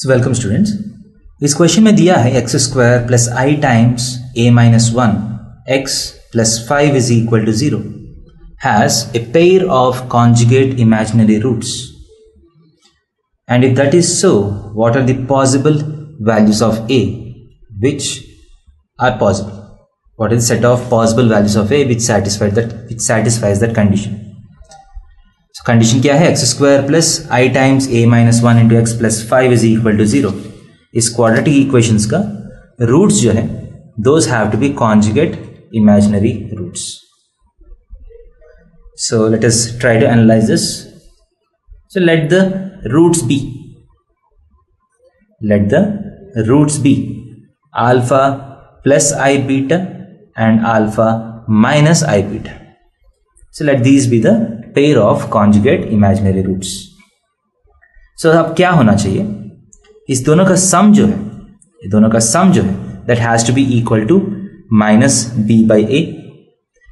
सो welcome students. इस question में दिया है x square plus i times a minus 1 x plus 5 is equal to 0 has a pair of conjugate imaginary roots and if that is so, what are the possible values of a which are possible? What is the set of possible values of a which satisfies that condition? So condition क्या है? x square plus I times a minus 1 into x plus 5 is equal to 0. इस quadratic equations का roots जो है those have to be conjugate imaginary roots. So let us try to analyze this. So let the roots be alpha plus I beta and alpha minus I beta. So let these be the pair of conjugate imaginary roots. So अब क्या होना चाहिए? इस दोनों का सम जो है that has to be equal to minus b by a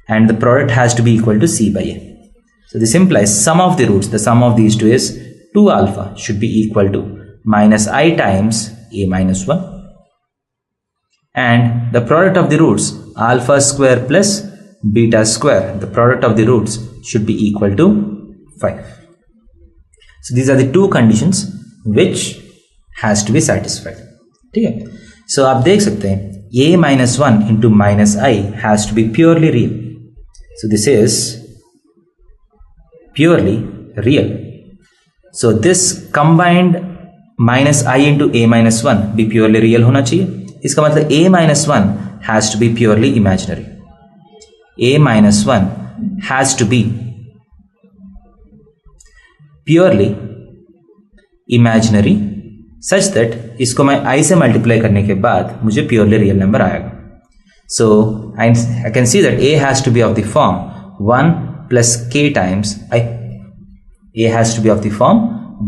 and the product has to be equal to c by a. So this implies sum of the roots, the sum of these two is 2 alpha should be equal to minus I times a minus 1 and the product of the roots alpha square plus beta square, the product of the roots should be equal to 5. So these are the two conditions which has to be satisfied. ठीक है, so आप देख सकते हैं a minus 1 into minus I has to be purely real. So this is purely real. So this combined minus I into a minus 1 भी purely real होना चाहिए. इसका मतलब a minus 1 has to be purely imaginary. a minus 1 has to be purely imaginary such that इसको मैं I से multiply करने के बाद मुझे purely real number आएगा. So I can see that a has to be of the form 1 plus k times I. a has to be of the form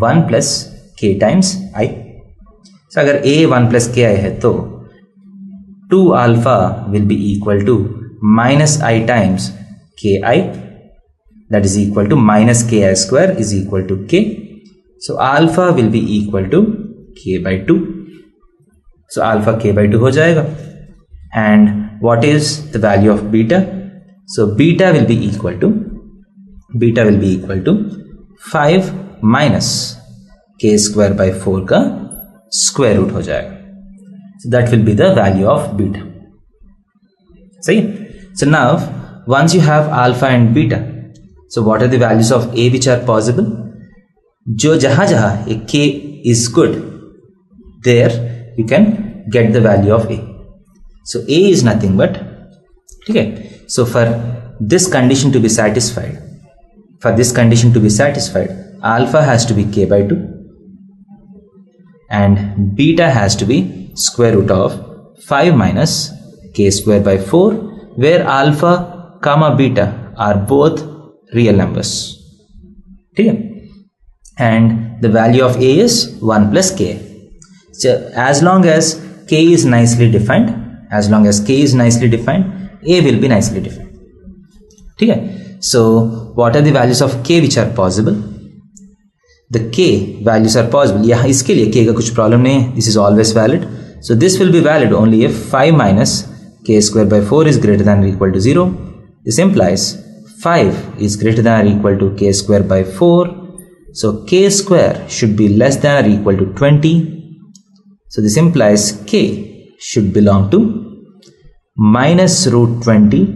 1 plus k times I. So अगर a 1 plus ki है तो 2 alpha will be equal to minus I times ki, that is equal to minus ki square is equal to k. So alpha will be equal to k by 2. So alpha k by 2 हो जाएगा. And what is the value of beta? So beta will be equal to 5 minus k square by 4 का square root हो जाएगा. So that will be the value of beta. सही. So now once you have alpha and beta, so what are the values of a which are possible? जो जहाँ एक k is good, there you can get the value of a. So a is nothing but, ठीक है. So for this condition to be satisfied, alpha has to be k by 2 and beta has to be square root of 5 minus k square by 4, where alpha comma beta are both real numbers. ठीक है. And the value of a is 1 plus k. So as long as k is nicely defined, a will be nicely defined. ठीक है. So what are the values of k which are possible? The k values are possible. यहाँ इसके लिए k का कुछ problem नहीं है. This is always valid. So this will be valid only if 5 minus k square by 4 is greater than or equal to 0. This implies 5 is greater than or equal to k square by 4. So k square should be less than or equal to 20. So this implies k should belong to minus root 20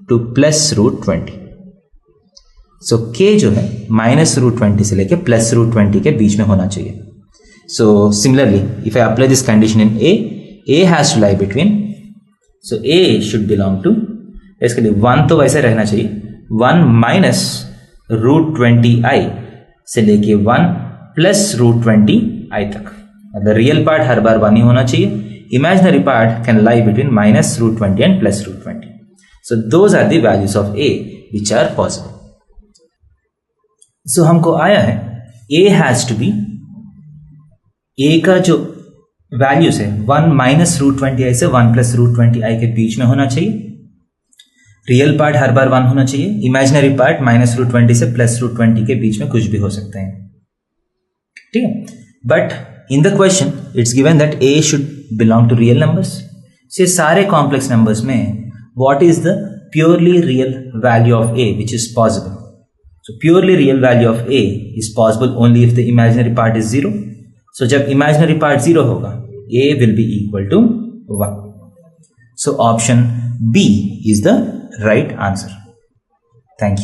to plus root 20. So k जो है minus root 20 से लेके plus root 20 के बीच में होना चाहिए. So similarly, if I apply this condition in a has to lie between. So a should belong to, इसके लिए 1 तो वैसे रहना चाहिए, 1 minus root 20i से लेके 1 plus root 20i तक. The real part हर बार 1 ही होना चाहिए. Imaginary part can lie between minus root 20 and plus root 20. So those are the values of a which are possible. So हमको आया है a has to be, a का जो values है 1 minus root 20i से 1 plus root 20i के बीच में होना चाहिए. रियल पार्ट हर बार 1 होना चाहिए. इमेजिनरी पार्ट minus root 20 से plus root 20 के बीच में कुछ भी हो सकते हैं. ठीक है. But in the question it's given that a should belong to real numbers. Say सारे complex numbers में what is the purely real value of a which is possible? So purely real value of a is possible only if the imaginary part is 0. So जब imaginary part 0 होगा a will be equal to 1. So option B is the right answer. Thank you.